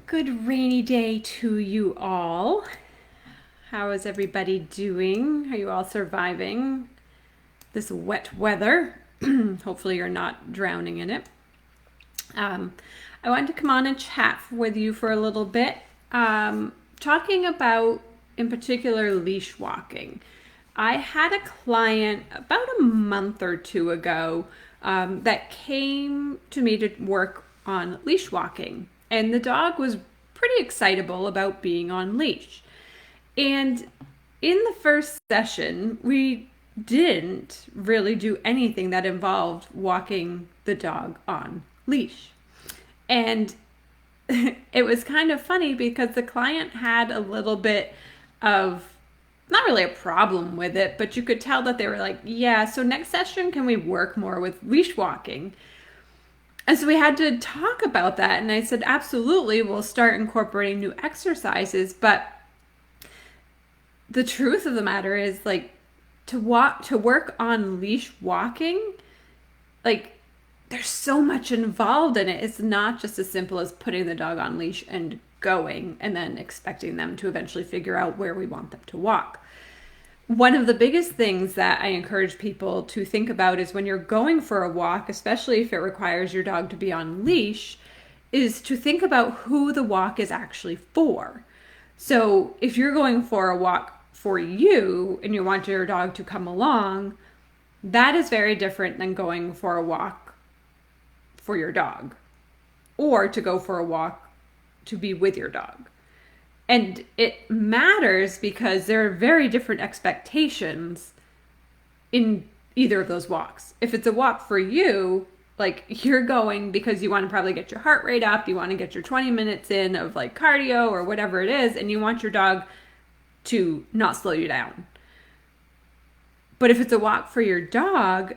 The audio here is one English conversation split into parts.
Good rainy day to you all. How is everybody doing? Are you all surviving this wet weather? Hopefully you're not drowning in it. I wanted to come on and chat with you for a little bit, talking about, in particular, leash walking. I had a client about a month or two ago that came to me to work on leash walking, and the dog was pretty excitable about being on leash. And in the first session, we didn't really do anything that involved walking the dog on leash. And it was kind of funny because the client had a little bit of, not really a problem with it, but you could tell that they were like, yeah, so next session, can we work more with leash walking? And so we had to talk about that. And I said, absolutely, we'll start incorporating new exercises. But the truth of the matter is, like, to work on leash walking, like, there's so much involved in it. It's not just as simple as putting the dog on leash and going and then expecting them to eventually figure out where we want them to walk. One of the biggest things that I encourage people to think about is when you're going for a walk, especially if it requires your dog to be on leash, is to think about who the walk is actually for. So if you're going for a walk for you and you want your dog to come along, that is very different than going for a walk for your dog, or to go for a walk to be with your dog. And it matters because there are very different expectations in either of those walks. If it's a walk for you, like, you're going because you want to probably get your heart rate up, you want to get your 20 minutes in of like cardio or whatever it is, and you want your dog to not slow you down. But if it's a walk for your dog,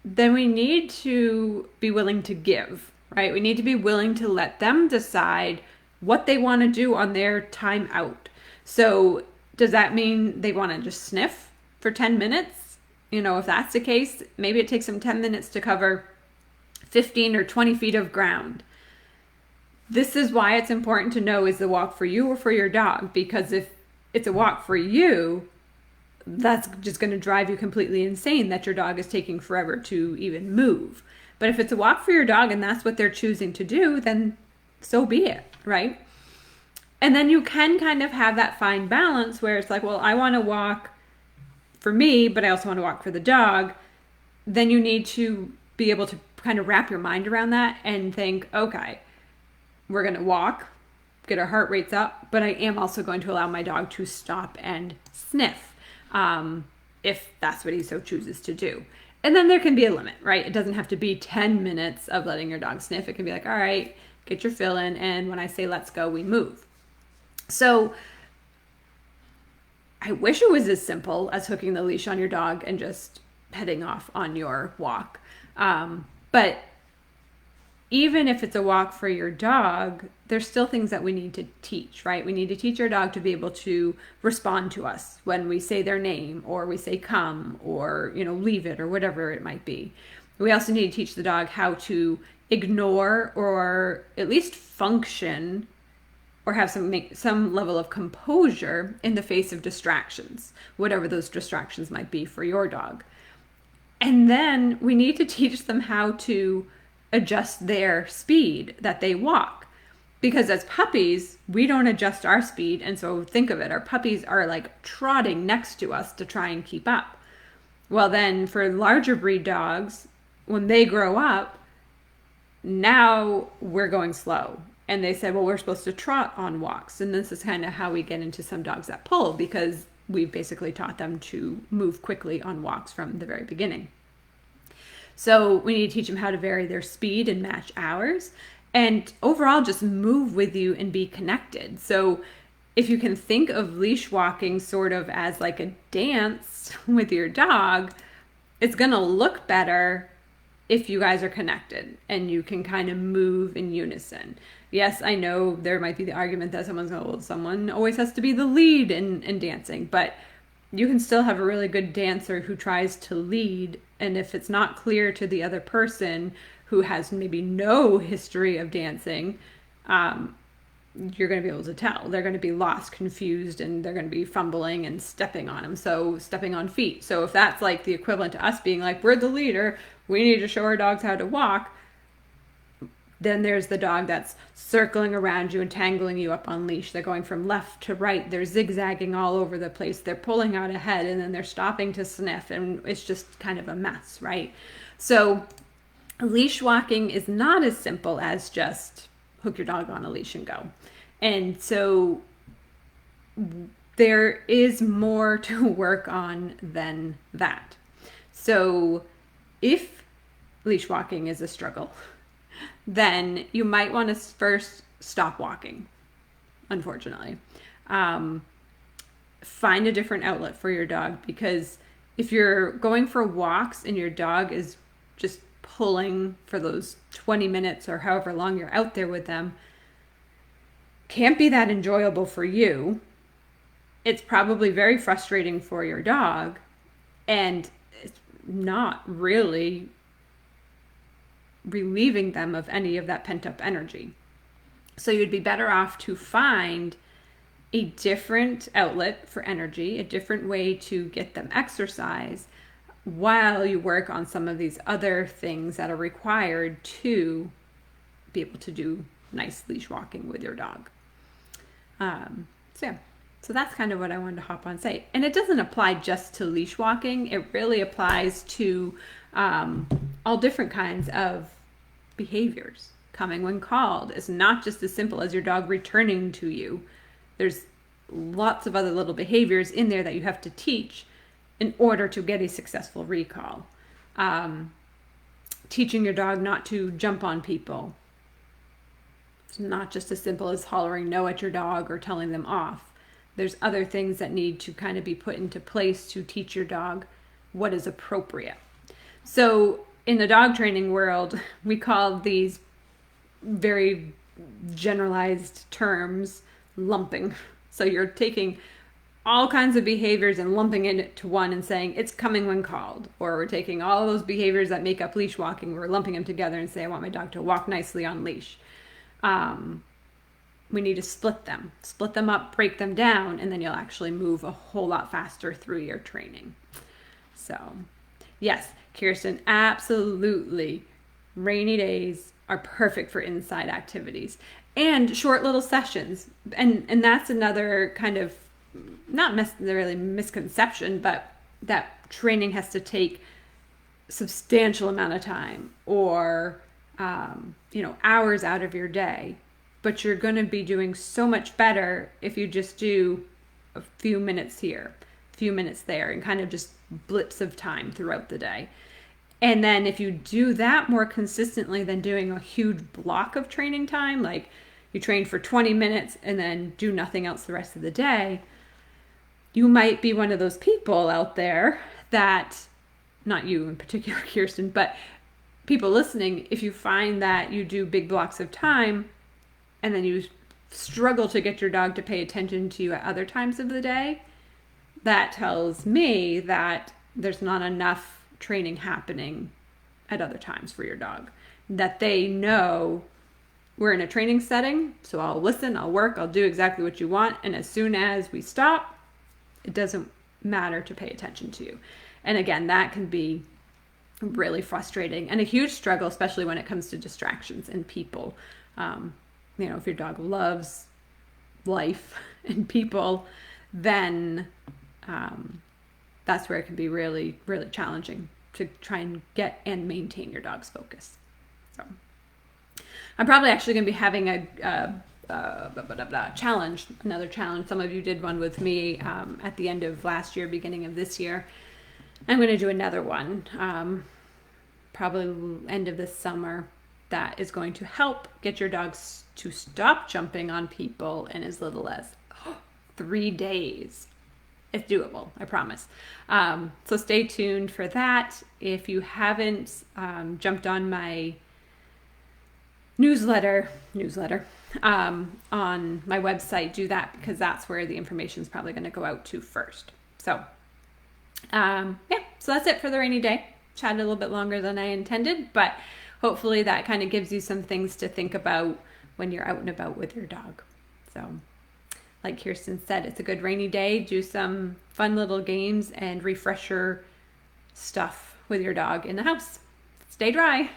then we need to be willing to give, right? We need to be willing to let them decide what they want to do on their time out. So does that mean they want to just sniff for 10 minutes? If that's the case, maybe it takes them 10 minutes to cover 15 or 20 feet of ground. This is why it's important to know, is the walk for you or for your dog? Because if it's a walk for you, that's just going to drive you completely insane that your dog is taking forever to even move. But if it's a walk for your dog and that's what they're choosing to do, then so be it, right? And then you can kind of have that fine balance where it's like, well, I want to walk for me, but I also want to walk for the dog. Then you need to be able to kind of wrap your mind around that and think, okay, we're going to walk, get our heart rates up, but I am also going to allow my dog to stop and sniff, if that's what he so chooses to do. And then there can be a limit, right? It doesn't have to be 10 minutes of letting your dog sniff. It can be like, all right, get your fill in, and when I say let's go, we move. So I wish it was as simple as hooking the leash on your dog and just heading off on your walk. But even if it's a walk for your dog, there's still things that we need to teach, right? We need to teach our dog to be able to respond to us when we say their name, or we say come, or, leave it, or whatever it might be. We also need to teach the dog how to ignore, or at least function, or have some level of composure in the face of distractions, whatever those distractions might be for your dog. And then we need to teach them how to adjust their speed that they walk. Because as puppies, we don't adjust our speed. And so think of it, our puppies are like trotting next to us to try and keep up. Well, then for larger breed dogs, when they grow up, now we're going slow. And they said, well, we're supposed to trot on walks. And this is kind of how we get into some dogs that pull, because we've basically taught them to move quickly on walks from the very beginning. So we need to teach them how to vary their speed and match ours, and overall just move with you and be connected. So if you can think of leash walking sort of as like a dance with your dog, it's going to look better if you guys are connected and you can kind of move in unison. Yes, I know there might be the argument that someone always has to be the lead in dancing, but you can still have a really good dancer who tries to lead, and if it's not clear to the other person who has maybe no history of dancing, you're going to be able to tell. They're going to be lost, confused, and they're going to be fumbling and stepping on them. So stepping on feet. So if that's like the equivalent to us being like, we're the leader, we need to show our dogs how to walk, then there's the dog that's circling around you and tangling you up on leash. They're going from left to right. They're zigzagging all over the place. They're pulling out ahead, and then they're stopping to sniff, and it's just kind of a mess, right? So leash walking is not as simple as just hook your dog on a leash and go. And so there is more to work on than that. So if leash walking is a struggle, then you might want to first stop walking, unfortunately. Find a different outlet for your dog, because if you're going for walks and your dog is just pulling for those 20 minutes or however long you're out there with them, can't be that enjoyable for you. It's probably very frustrating for your dog, and it's not really relieving them of any of that pent-up energy. So you'd be better off to find a different outlet for energy, a different way to get them exercise, while you work on some of these other things that are required to be able to do nice leash walking with your dog. So that's kind of what I wanted to hop on and say. And it doesn't apply just to leash walking. It really applies to all different kinds of behaviors. Coming when called is not just as simple as your dog returning to you. There's lots of other little behaviors in there that you have to teach in order to get a successful recall. Teaching your dog not to jump on people. It's not just as simple as hollering no at your dog or telling them off. There's other things that need to kind of be put into place to teach your dog what is appropriate. So in the dog training world, we call these very generalized terms lumping. So you're taking all kinds of behaviors and lumping it into one and saying it's coming when called. Or we're taking all those behaviors that make up leash walking, we're lumping them together and say I want my dog to walk nicely on leash. We need to split them up, break them down, and then you'll actually move a whole lot faster through your training. So yes, Kirsten, absolutely. Rainy days are perfect for inside activities and short little sessions. And that's another kind of, not necessarily misconception, but that training has to take substantial amount of time or, hours out of your day. But you're going to be doing so much better if you just do a few minutes here, a few minutes there, and kind of just blips of time throughout the day. And then if you do that more consistently than doing a huge block of training time, like you train for 20 minutes and then do nothing else the rest of the day, you might be one of those people out there that, not you in particular, Kirsten, but people listening, if you find that you do big blocks of time and then you struggle to get your dog to pay attention to you at other times of the day, that tells me that there's not enough training happening at other times for your dog. That they know we're in a training setting, so I'll listen, I'll work, I'll do exactly what you want, and as soon as we stop, it doesn't matter to pay attention to you. And again, that can be really frustrating and a huge struggle, especially when it comes to distractions and people. If your dog loves life and people, then that's where it can be really, really challenging to try and get and maintain your dog's focus. So I'm probably actually going to be having a challenge, another challenge. Some of you did one with me at the end of last year, beginning of this year. I'm going to do another one, probably end of this summer, that is going to help get your dogs to stop jumping on people in as little as 3 days. It's doable, I promise. So stay tuned for that. If you haven't jumped on my newsletter on my website, do that, because that's where the information is probably going to go out to first. So so that's it for the rainy day. Chatted a little bit longer than I intended, but hopefully that kind of gives you some things to think about when you're out and about with your dog. So like Kirsten said, it's a good rainy day. Do some fun little games and refresher stuff with your dog in the house. Stay dry.